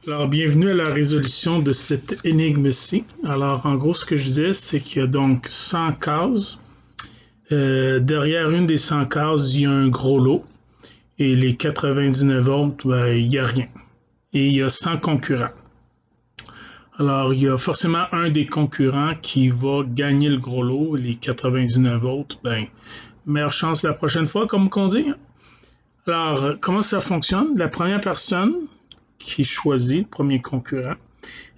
Alors, bienvenue à la résolution de cette énigme-ci. Alors, en gros, ce que je disais, c'est qu'il y a donc 100 cases. Derrière une des 100 cases, il y a un gros lot. Et les 99 autres, ben, il n'y a rien. Et il y a 100 concurrents. Alors, il y a forcément un des concurrents qui va gagner le gros lot. Les 99 autres, ben, meilleure chance la prochaine fois, comme on dit. Alors, comment ça fonctionne? La première personne qui choisit le premier concurrent,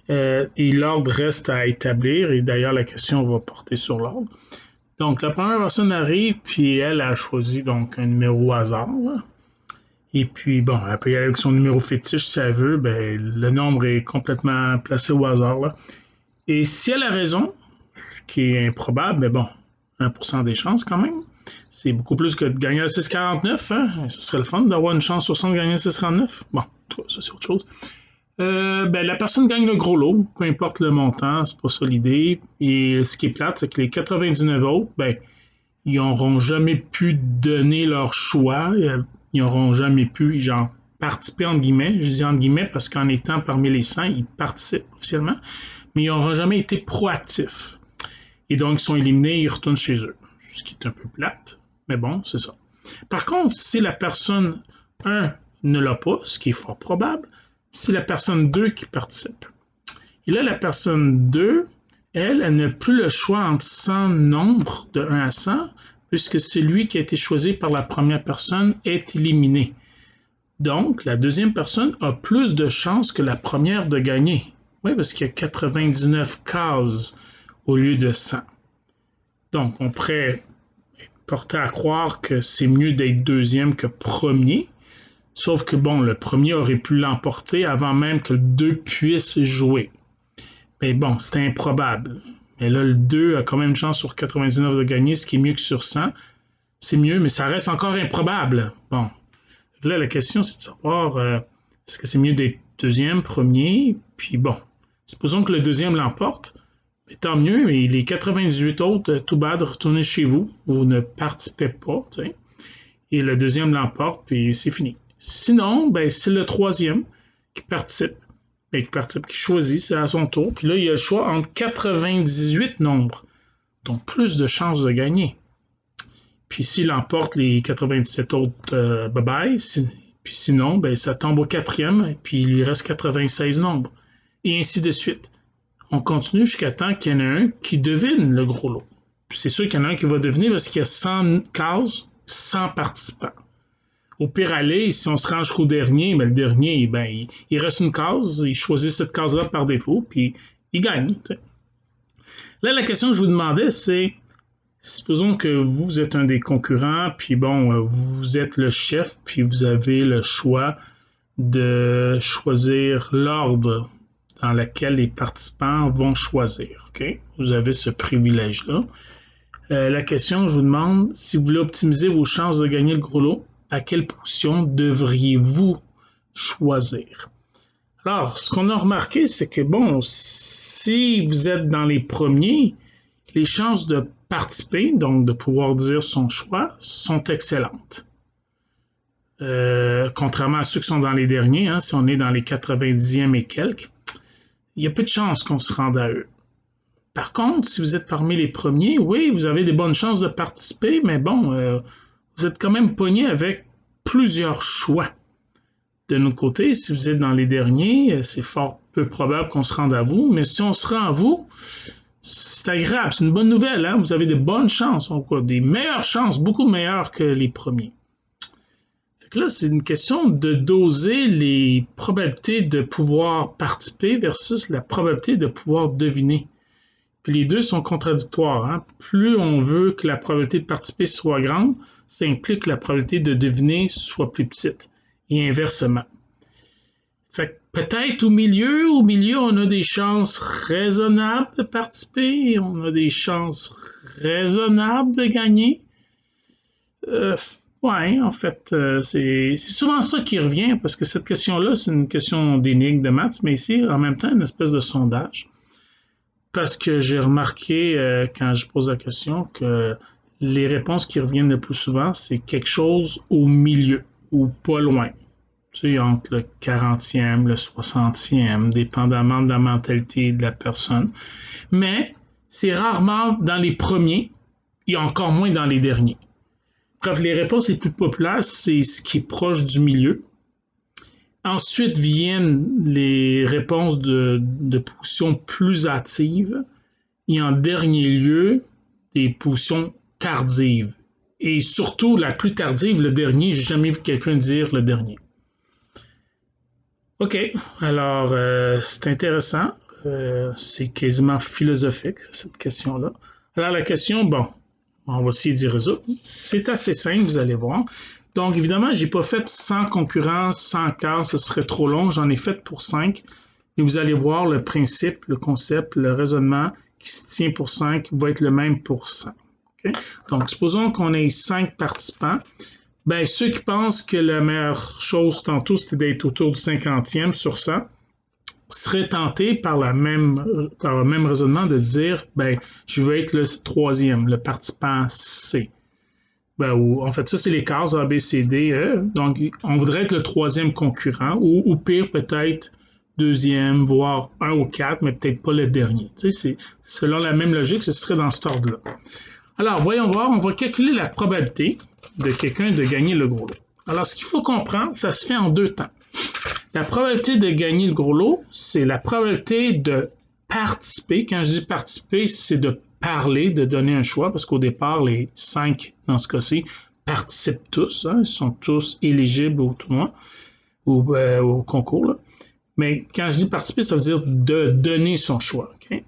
et l'ordre reste à établir, et d'ailleurs la question va porter sur l'ordre. Donc la première personne arrive, puis elle a choisi donc un numéro au hasard. Là. Et puis bon, elle peut y aller avec son numéro fétiche si elle veut, ben, le nombre est complètement placé au hasard. Là. Et si elle a raison, ce qui est improbable, mais bon, 1% des chances quand même, c'est beaucoup plus que de gagner à 6,49. Hein? Ce serait le fun d'avoir une chance sur 100 de gagner à 6,49. Bon, ça c'est autre chose. Ben, la personne gagne le gros lot, peu importe le montant, c'est pas ça l'idée. Et ce qui est plate, c'est que les 99 autres, ben, ils n'auront jamais pu donner leur choix. Ils n'auront jamais pu, genre, participer, entre guillemets. Je dis entre guillemets parce qu'en étant parmi les 100, ils participent officiellement, mais ils n'auront jamais été proactifs. Et donc, ils sont éliminés, ils retournent chez eux. Ce qui est un peu plate, mais bon, c'est ça. Par contre, si la personne 1 ne l'a pas, ce qui est fort probable, c'est la personne 2 qui participe. Et là, la personne 2, elle n'a plus le choix entre 100 nombres de 1 à 100, puisque celui qui a été choisi par la première personne est éliminé. Donc, la deuxième personne a plus de chances que la première de gagner. Oui, parce qu'il y a 99 cases au lieu de 100. Donc, on pourrait porter à croire que c'est mieux d'être deuxième que premier. Sauf que bon, le premier aurait pu l'emporter avant même que le 2 puisse jouer. Mais bon, c'était improbable. Mais là, le 2 a quand même une chance sur 99 de gagner, ce qui est mieux que sur 100. C'est mieux, mais ça reste encore improbable. Bon. Là, la question, c'est de savoir est-ce que c'est mieux d'être deuxième, premier, puis bon. Supposons que le deuxième l'emporte. Mais tant mieux, mais les 98 autres, tout bad, retournez chez vous ou ne participez pas. T'sais. Et le deuxième l'emporte, puis c'est fini. Sinon, ben, c'est le troisième qui participe. Qui choisit, c'est à son tour. Puis là, il y a le choix entre 98 nombres. Donc, plus de chances de gagner. Puis s'il emporte les 97 autres, bye-bye. Puis sinon, ben, ça tombe au quatrième, puis il lui reste 96 nombres. Et ainsi de suite. On continue jusqu'à temps qu'il y en a un qui devine le gros lot. Puis c'est sûr qu'il y en a un qui va deviner parce qu'il y a 100 cases, 100 participants. Au pire aller, si on se range jusqu'au dernier, ben le dernier, ben, il reste une case, il choisit cette case-là par défaut, puis il gagne. T'sais. Là, la question que je vous demandais, c'est supposons que vous êtes un des concurrents, puis bon, vous êtes le chef, puis vous avez le choix de choisir l'ordre dans lequel les participants vont choisir. Okay? Vous avez ce privilège-là. La question, je vous demande, si vous voulez optimiser vos chances de gagner le gros lot, à quelle position devriez-vous choisir? Alors, ce qu'on a remarqué, c'est que, bon, si vous êtes dans les premiers, les chances de participer, donc de pouvoir dire son choix, sont excellentes. Contrairement à ceux qui sont dans les derniers, hein, si on est dans les 90e et quelques, il y a peu de chances qu'on se rende à eux. Par contre, si vous êtes parmi les premiers, oui, vous avez des bonnes chances de participer, mais bon, vous êtes quand même pogné avec plusieurs choix. De notre côté, si vous êtes dans les derniers, c'est fort peu probable qu'on se rende à vous, mais si on se rend à vous, c'est agréable, c'est une bonne nouvelle, hein? Vous avez des bonnes chances, des meilleures chances, beaucoup meilleures que les premiers. Fait que là, c'est une question de doser les probabilités de pouvoir participer versus la probabilité de pouvoir deviner. Puis les deux sont contradictoires. Hein? Plus on veut que la probabilité de participer soit grande, ça implique que la probabilité de deviner soit plus petite. Et inversement. Fait que peut-être au milieu, on a des chances raisonnables de participer, on a des chances raisonnables de gagner. Ouais, en fait, c'est souvent ça qui revient, parce que cette question-là, c'est une question d'énigme de maths, mais ici, en même temps, une espèce de sondage. Parce que j'ai remarqué, quand je pose la question, que les réponses qui reviennent le plus souvent, c'est quelque chose au milieu ou pas loin. tu sais, entre le 40e, le 60e, dépendamment de la mentalité de la personne. Mais c'est rarement dans les premiers et encore moins dans les derniers. Bref, les réponses les plus populaires, c'est ce qui est proche du milieu. Ensuite viennent les réponses de positions plus hâtives. Et en dernier lieu, des positions tardives. Et surtout, la plus tardive, le dernier. J'ai jamais vu quelqu'un dire le dernier. OK, alors c'est intéressant. C'est quasiment philosophique, cette question-là. Alors la question, bon, on va essayer d'y résoudre. C'est assez simple, vous allez voir. Donc évidemment, j'ai pas fait 100 concurrents, 100 quarts, ce serait trop long. J'en ai fait pour 5. Et vous allez voir le principe, le concept, le raisonnement qui se tient pour 5 va être le même pour 100. Okay? Donc supposons qu'on ait 5 participants. Ben, ceux qui pensent que la meilleure chose tantôt, c'était d'être autour du 50e sur 100, seraient tentés par le même raisonnement de dire, ben, je veux être le troisième, le participant C. Ben, ou, en fait, ça, c'est les cases A, B, C, D, E. Donc, on voudrait être le troisième concurrent, ou pire, peut-être deuxième, voire 1 ou 4, mais peut-être pas le dernier. Tu sais, c'est selon la même logique, ce serait dans cet ordre-là. Alors, voyons voir, on va calculer la probabilité de quelqu'un de gagner le gros lot. Alors, ce qu'il faut comprendre, ça se fait en deux temps. La probabilité de gagner le gros lot, c'est la probabilité de participer. Quand je dis participer, c'est de parler, de donner un choix, parce qu'au départ, les 5, dans ce cas-ci, participent tous. Hein, ils sont tous éligibles au tournoi ou au concours. Là. Mais quand je dis participer, ça veut dire de donner son choix. Okay?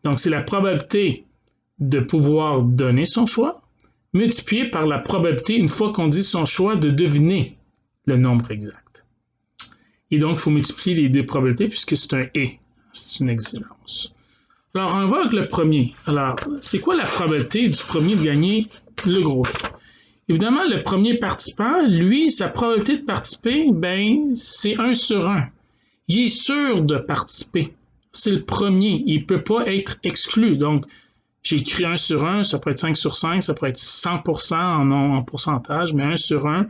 Donc, c'est la probabilité de pouvoir donner son choix, multiplié par la probabilité, une fois qu'on dit son choix, de deviner le nombre exact. Et donc, il faut multiplier les deux probabilités puisque c'est un « et », c'est une exigence. Alors, on va avec le premier. Alors, c'est quoi la probabilité du premier de gagner le gros lot? Évidemment, le premier participant, lui, sa probabilité de participer, ben, c'est 1 sur 1. Il est sûr de participer. C'est le premier. Il ne peut pas être exclu. Donc, j'ai écrit 1 sur 1, ça peut être 5 sur 5, ça peut être 100% en pourcentage, mais 1 sur 1,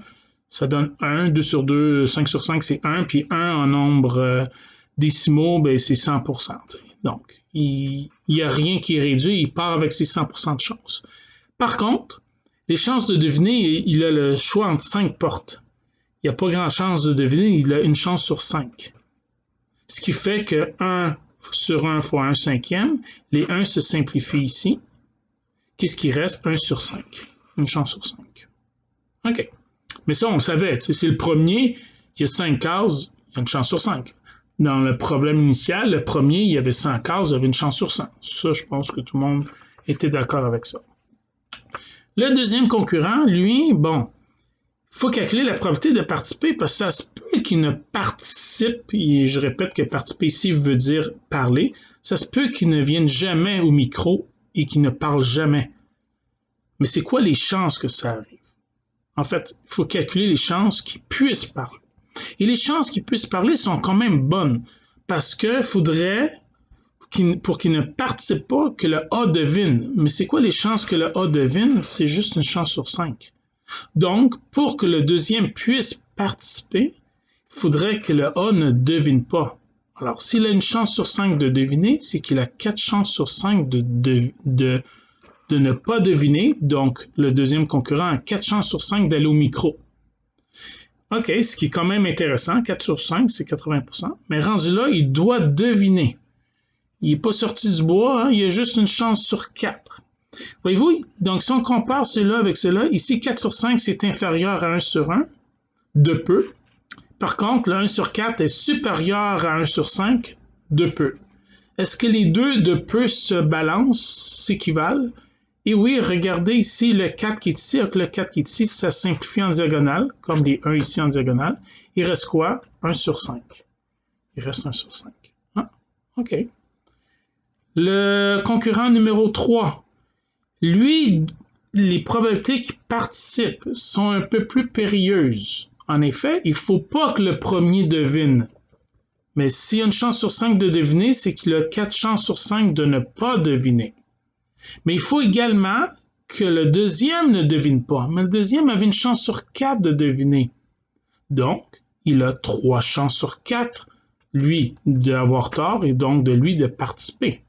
ça donne 1, 2 sur 2, 5 sur 5, c'est 1, puis 1 en nombre décimaux, ben, c'est 100%. T'sais. Donc, il n'y a rien qui est réduit, il part avec ses 100% de chance. Par contre, les chances de deviner, il a le choix entre 5 portes. Il n'y a pas grand chance de deviner, il a une chance sur 5. Ce qui fait que 1 sur 1 fois 1 cinquième, les 1 se simplifient ici. Qu'est-ce qui reste? 1 sur 5. Une chance sur 5. OK. Mais ça, on le savait. C'est le premier, il y a 5 cases, il y a une chance sur 5. Dans le problème initial, le premier, il y avait 100 cases, il y avait une chance sur 100. Ça, je pense que tout le monde était d'accord avec ça. Le deuxième concurrent, lui, bon, il faut calculer la probabilité de participer parce que ça se peut qu'il ne participe, et je répète que participer ici veut dire parler, ça se peut qu'il ne vienne jamais au micro et qu'il ne parle jamais. Mais c'est quoi les chances que ça arrive? En fait, il faut calculer les chances qu'il puisse parler. Et les chances qu'il puisse parler sont quand même bonnes parce qu'il faudrait, pour qu'il ne participe pas, que le A devine. Mais c'est quoi les chances que le A devine? C'est juste une chance sur 5. Donc, pour que le deuxième puisse participer, il faudrait que le A ne devine pas. Alors, s'il a une chance sur 5 de deviner, c'est qu'il a 4 chances sur 5 de ne pas deviner. Donc, le deuxième concurrent a 4 chances sur 5 d'aller au micro. OK, ce qui est quand même intéressant. 4 sur 5, c'est 80%. Mais rendu là, il doit deviner. Il n'est pas sorti du bois, hein, il a juste une chance sur 4. Voyez-vous, donc si on compare cela avec cela, ici 4 sur 5 c'est inférieur à 1 sur 1, de peu. Par contre, le 1 sur 4 est supérieur à 1 sur 5, de peu. Est-ce que les deux de peu se balancent, s'équivalent? Et oui, regardez ici le 4 qui est ici, avec le 4 qui est ici, ça simplifie en diagonale, comme les 1 ici en diagonale. Il reste quoi? 1 sur 5. Il reste 1 sur 5. Ah, OK. Le concurrent numéro 3. Lui, les probabilités qu'il participe sont un peu plus périlleuses. En effet, il ne faut pas que le premier devine. Mais s'il y a une chance sur 5 de deviner, c'est qu'il a 4 chances sur 5 de ne pas deviner. Mais il faut également que le deuxième ne devine pas. Mais le deuxième avait une chance sur 4 de deviner. Donc, il a 3 chances sur 4, lui, d'avoir tort et donc de lui de participer.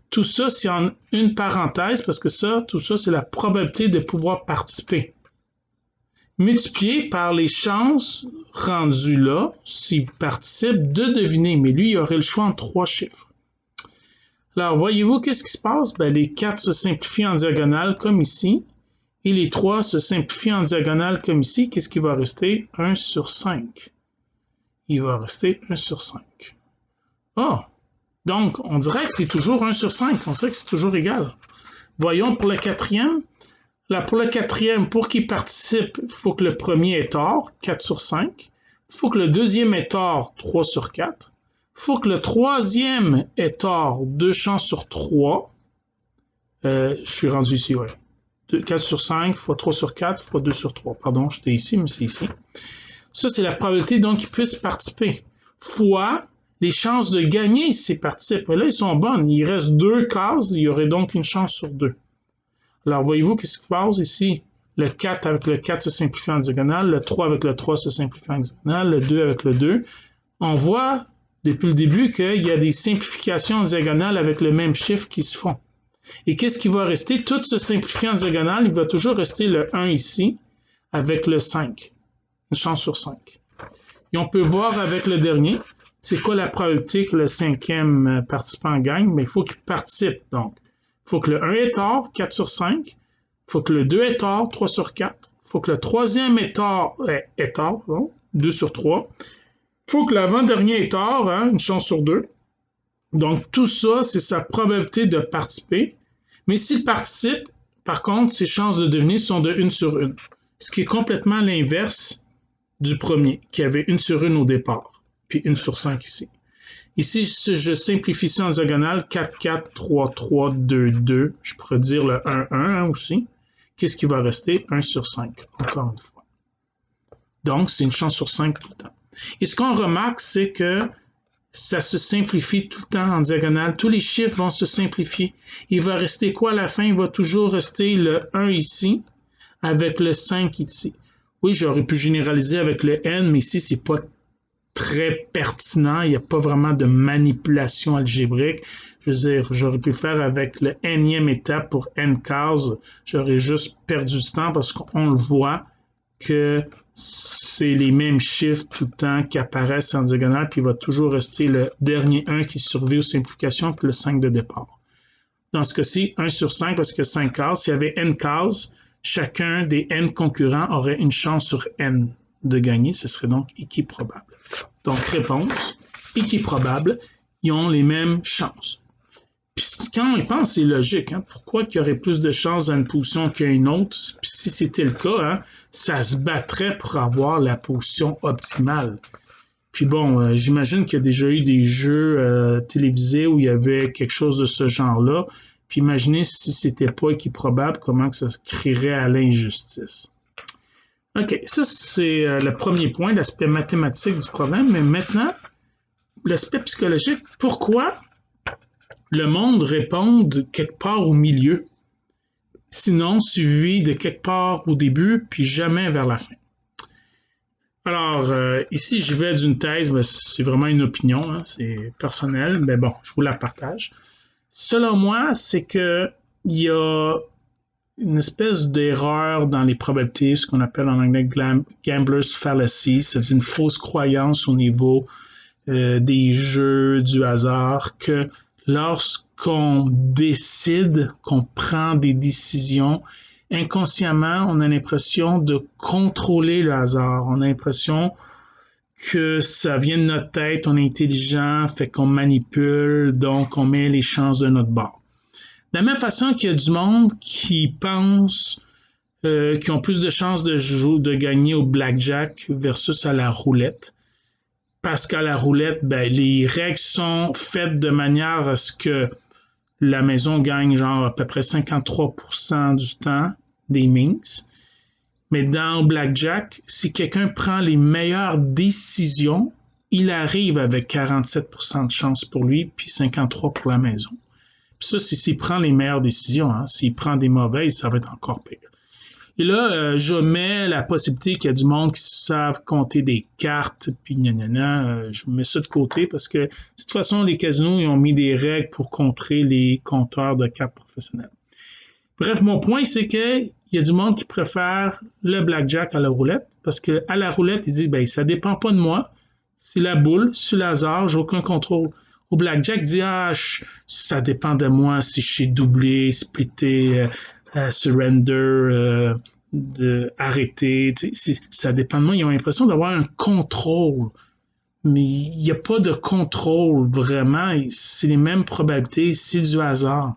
Tout ça, c'est en une parenthèse parce que ça, tout ça, c'est la probabilité de pouvoir participer. Multiplié par les chances rendues là, s'il participe, de deviner. Mais lui, il aurait le choix en 3 chiffres. Alors, voyez-vous, qu'est-ce qui se passe? Ben, les 4 se simplifient en diagonale, comme ici. Et les 3 se simplifient en diagonale, comme ici. Qu'est-ce qui va rester? 1 sur 5. Il va rester 1 sur 5. Ah! Donc, on dirait que c'est toujours 1 sur 5. On dirait que c'est toujours égal. Voyons pour le quatrième. Là, pour le quatrième, pour qu'il participe, il faut que le premier ait tort, 4 sur 5. Il faut que le deuxième ait tort, 3 sur 4. Il faut que le troisième ait tort, 2 chances sur 3. Je suis rendu ici, ouais. 4 sur 5 fois 3 sur 4 fois 2 sur 3. Pardon, j'étais ici, mais c'est ici. Ça, c'est la probabilité donc qu'il puisse participer. Fois les chances de gagner s'il participe. Mais là, ils sont bonnes. Il reste 2 cases. Il y aurait donc une chance sur 2. Alors, voyez-vous qu'est-ce qui se passe ici? Le 4 avec le 4 se simplifie en diagonale. Le 3 avec le 3 se simplifie en diagonale. Le 2 avec le 2. On voit depuis le début qu'il y a des simplifications en diagonale avec le même chiffre qui se font. Et qu'est-ce qui va rester? Tout se simplifie en diagonale. Il va toujours rester le 1 ici avec le 5. Une chance sur 5. Et on peut voir avec le dernier, c'est quoi la probabilité que le cinquième participant gagne? Mais il faut qu'il participe. Donc, il faut que le 1 ait tort, 4 sur 5. Il faut que le 2 ait tort, 3 sur 4. Il faut que le troisième ait tort, 2 sur 3. Il faut que l'avant-dernier ait tort, une chance sur 2. Donc, tout ça, c'est sa probabilité de participer. Mais s'il participe, par contre, ses chances de deviner sont de 1 sur 1. Ce qui est complètement l'inverse du premier, qui avait 1 sur 1 au départ, puis 1 sur 5 ici. Ici, si je simplifie ça en diagonale, 4, 4, 3, 3, 2, 2, je pourrais dire le 1, 1 aussi. Qu'est-ce qui va rester? 1 sur 5, encore une fois. Donc, c'est une chance sur 5 tout le temps. Et ce qu'on remarque, c'est que ça se simplifie tout le temps en diagonale. Tous les chiffres vont se simplifier. Il va rester quoi à la fin? Il va toujours rester le 1 ici avec le 5 ici. Oui, j'aurais pu généraliser avec le n, mais ici, c'est pas très pertinent. Il n'y a pas vraiment de manipulation algébrique. Je veux dire, j'aurais pu faire avec le nème étape pour n cases. J'aurais juste perdu du temps parce qu'on le voit que c'est les mêmes chiffres tout le temps qui apparaissent en diagonale, puis il va toujours rester le dernier 1 qui survit aux simplifications, puis le 5 de départ. Dans ce cas-ci, 1 sur 5 parce que 5 cases. S'il y avait n cases, chacun des n concurrents aurait une chance sur n de gagner. Ce serait donc équiprobable. Donc, réponse, équiprobable, ils ont les mêmes chances. Puis quand on y pense, c'est logique. Pourquoi qu'il y aurait plus de chances à une position qu'à une autre? Puis si c'était le cas, ça se battrait pour avoir la position optimale. Puis bon, j'imagine qu'il y a déjà eu des jeux télévisés où il y avait quelque chose de ce genre-là. Puis imaginez si c'était pas équiprobable, comment que ça se créerait à l'injustice. OK, ça c'est le premier point, l'aspect mathématique du problème. Mais maintenant, l'aspect psychologique, pourquoi le monde répond quelque part au milieu, sinon suivi de quelque part au début, puis jamais vers la fin. Alors, ici, j'y vais d'une thèse, mais c'est vraiment une opinion, c'est personnel, mais bon, je vous la partage. Selon moi, c'est qu'il y a une espèce d'erreur dans les probabilités, ce qu'on appelle en anglais gambler's fallacy, c'est une fausse croyance au niveau des jeux, du hasard, que lorsqu'on décide, qu'on prend des décisions, inconsciemment, on a l'impression de contrôler le hasard. On a l'impression que ça vient de notre tête, on est intelligent, fait qu'on manipule, donc on met les chances de notre bord. De la même façon qu'il y a du monde qui pense qui ont plus de chances de gagner au blackjack versus à la roulette. Parce qu'à la roulette, les règles sont faites de manière à ce que la maison gagne genre à peu près 53% du temps des minx. Mais dans Blackjack, si quelqu'un prend les meilleures décisions, il arrive avec 47% de chance pour lui, puis 53% pour la maison. Puis ça, c'est s'il prend les meilleures décisions. S'il prend des mauvaises, ça va être encore pire. Et là, je mets la possibilité qu'il y a du monde qui savent compter des cartes, puis je mets ça de côté parce que de toute façon, les casinos, ils ont mis des règles pour contrer les compteurs de cartes professionnels. Bref, mon point, c'est qu'il y a du monde qui préfère le blackjack à la roulette parce qu'à la roulette, ils disent, ben, ça dépend pas de moi. C'est la boule, c'est le hasard, j'ai aucun contrôle. Au blackjack, dit, ça dépend de moi si je sais doubler, splitter, surrender, arrêter. Ça dépend de moi. Ils ont l'impression d'avoir un contrôle. Mais il n'y a pas de contrôle vraiment. C'est les mêmes probabilités, c'est du hasard.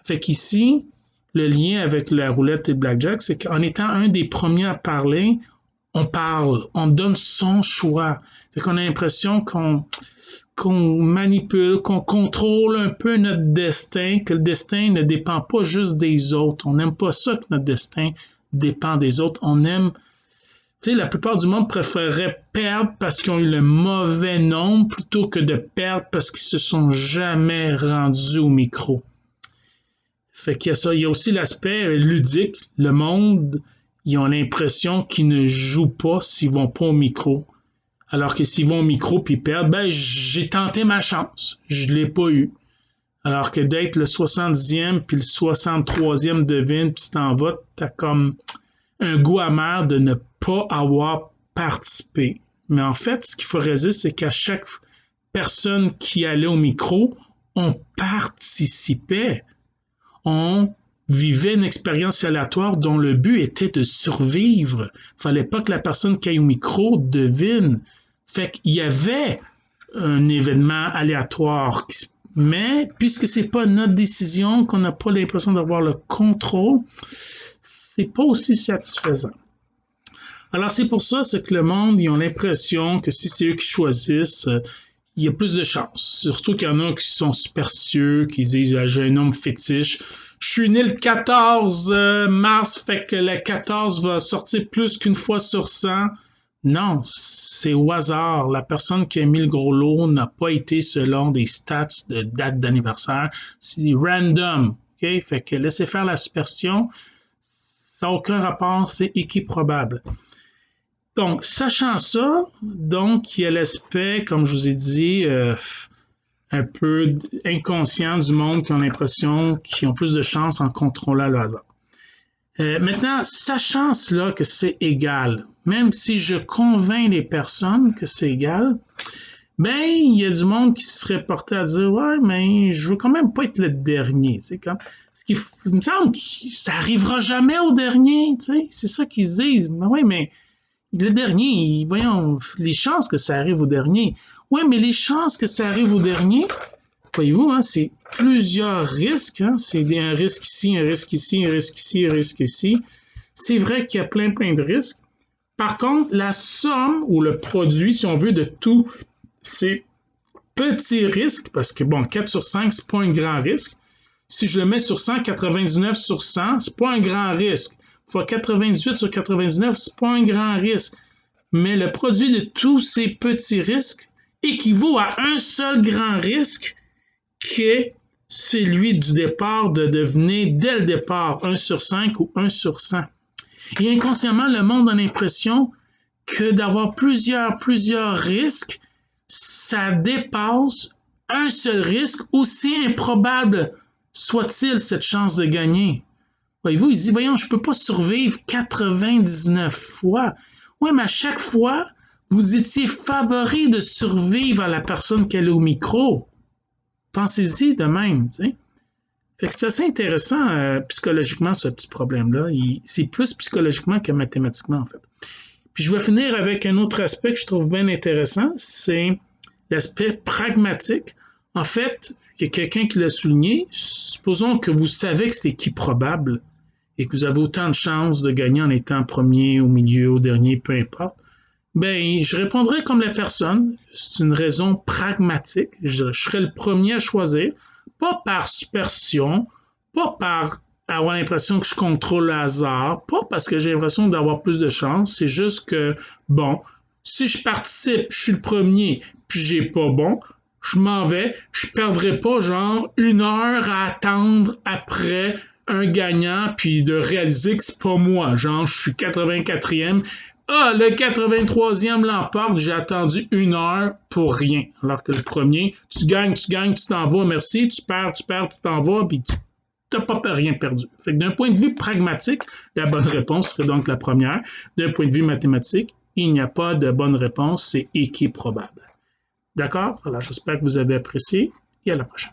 Fait qu'ici, le lien avec la roulette et le blackjack, c'est qu'en étant un des premiers à parler, on parle, on donne son choix. Fait qu'on a l'impression qu'on manipule, qu'on contrôle un peu notre destin, que le destin ne dépend pas juste des autres. On n'aime pas ça que notre destin dépend des autres. On aime, tu sais, la plupart du monde préférerait perdre parce qu'ils ont eu le mauvais nombre plutôt que de perdre parce qu'ils se sont jamais rendus au micro. Fait qu'il y a ça. Il y a aussi l'aspect ludique. Le monde, ils ont l'impression qu'ils ne jouent pas s'ils vont pas au micro. Alors que s'ils vont au micro puis perdent, ben j'ai tenté ma chance. Je l'ai pas eu. Alors que d'être le 70e puis le 63e devine puis tu t'en vas, t'as comme un goût amer de ne pas avoir participé. Mais en fait, ce qu'il faudrait dire, c'est qu'à chaque personne qui allait au micro, on participait. On vivait une expérience aléatoire dont le but était de survivre. Il fallait pas que la personne qui aille au micro devine. Fait qu'il y avait un événement aléatoire. Mais puisque c'est pas notre décision, qu'on n'a pas l'impression d'avoir le contrôle, c'est pas aussi satisfaisant. Alors c'est pour ça que le monde, ils ont l'impression que si c'est eux qui choisissent, il y a plus de chances. Surtout qu'il y en a qui sont superstitieux, qui disent j'ai un nombre fétiche. Je suis né le 14 mars, fait que le 14 va sortir plus qu'une fois sur 100. Non, c'est au hasard. La personne qui a mis le gros lot n'a pas été selon des stats de date d'anniversaire. C'est random. Okay? Fait que laissez faire la superstition. Ça n'a aucun rapport, c'est équiprobable. Donc, sachant ça, donc, il y a l'aspect, comme je vous ai dit, un peu inconscient du monde qui ont l'impression qu'ils ont plus de chance en contrôlant le hasard. Maintenant, sachant cela que c'est égal, même si je convainc les personnes que c'est égal, ben, il y a du monde qui serait porté à dire, ouais, mais je veux quand même pas être le dernier, tu sais, comme, il me semble que ça arrivera jamais au dernier, tu sais, c'est ça qu'ils se disent. Mais ouais, mais le dernier, voyons, les chances que ça arrive au dernier. Oui, mais les chances que ça arrive au dernier, voyez-vous, hein, c'est plusieurs risques. Hein, c'est un risque ici, un risque ici, un risque ici, un risque ici. C'est vrai qu'il y a plein de risques. Par contre, la somme ou le produit, si on veut, de tous ces petits risques, parce que, bon, 4 sur 5, c'est pas un grand risque. Si je le mets sur 100, 99 sur 100, c'est pas un grand risque. Fois 98 sur 99, c'est pas un grand risque. Mais le produit de tous ces petits risques équivaut à un seul grand risque qui est celui du départ de devenir dès le départ 1 sur 5 ou 1 sur 100. Et inconsciemment, le monde a l'impression que d'avoir plusieurs risques, ça dépasse un seul risque, aussi improbable soit-il cette chance de gagner. Voyez-vous, il dit, voyons, je ne peux pas survivre 99 fois. Oui, mais à chaque fois, vous étiez favori de survivre à la personne qui est au micro. Pensez-y de même, tu sais. Fait que c'est assez intéressant psychologiquement, ce petit problème-là. C'est plus psychologiquement que mathématiquement, en fait. Puis je vais finir avec un autre aspect que je trouve bien intéressant, c'est l'aspect pragmatique. En fait, il y a quelqu'un qui l'a souligné. Supposons que vous savez que c'est équiprobable et que vous avez autant de chances de gagner en étant premier, au milieu, au dernier, peu importe. Ben, je répondrai comme la personne. C'est une raison pragmatique. Je serai le premier à choisir, pas par superstition, pas par avoir l'impression que je contrôle le hasard, pas parce que j'ai l'impression d'avoir plus de chance. C'est juste que, bon, si je participe, je suis le premier, puis j'ai pas bon, je m'en vais, je perdrai pas genre 1 heure à attendre après un gagnant, puis de réaliser que c'est pas moi. Genre, je suis 84e. Ah, le 83e l'emporte, j'ai attendu 1 heure pour rien. Alors que le premier, tu gagnes, tu t'en vas, merci, tu perds, tu t'en vas, puis tu n'as pas rien perdu. Fait que d'un point de vue pragmatique, la bonne réponse serait donc la première. D'un point de vue mathématique, il n'y a pas de bonne réponse, c'est équiprobable. D'accord? Alors, j'espère que vous avez apprécié et à la prochaine.